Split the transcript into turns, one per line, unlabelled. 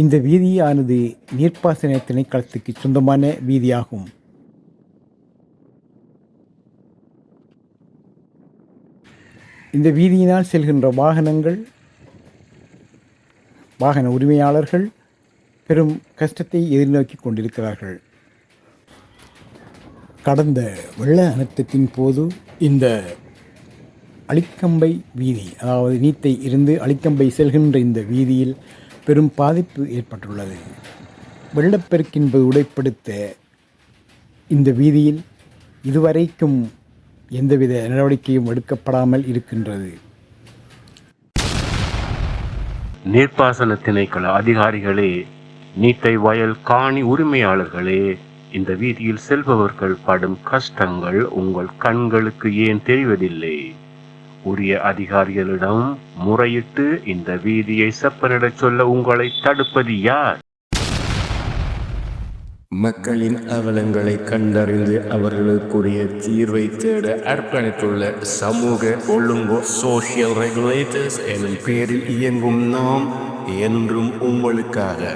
இந்த வீதியானது நீர்ப்பாசன திணைக்களத்துக்கு சொந்தமான வீதியாகும். இந்த வீதியினால் செல்கின்ற வாகன உரிமையாளர்கள் பெரும் கஷ்டத்தை எதிர்நோக்கி கொண்டிருக்கிறார்கள். கடந்த வெள்ள அனர்த்தத்தின் போது இந்த அளிக்கம்பை வீதி, அதாவது நீத்தை இருந்து அளிக்கம்பை செல்கின்ற இந்த வீதியில் பெரும் பாதிப்பு ஏற்பட்டுள்ளது. வெள்ளப்பெருக்கின் போது உடைப்படுத்த இந்த வீதியில் இதுவரைக்கும் எந்தவித நடவடிக்கையும் எடுக்கப்படாமல் இருக்கின்றது.
நீர்ப்பாசன திணைக்கள அதிகாரிகளே, நீத்தை வயல் காணி உரிமையாளர்களே, இந்த வீதியில் செல்பவர்கள் படும் கஷ்டங்கள் உங்கள் கண்களுக்கு ஏன் தெரிவதில்லை? உரிய அதிகாரிகளிடம் முறையிட்டு இந்த வீதியை செப்பனிடச் சொல்ல உங்களை தடுப்பது யார்?
மக்களின் அவலங்களை கண்டறிந்து அவர்களுக்குரிய தீர்வை தேட அர்ப்பணித்துள்ள சமூக ஒழுங்கோ சோஷியல் ரெகுலேட்டர்ஸ் எனும் பேரில் இயங்கும் நாம் என்றும் உங்களுக்காக.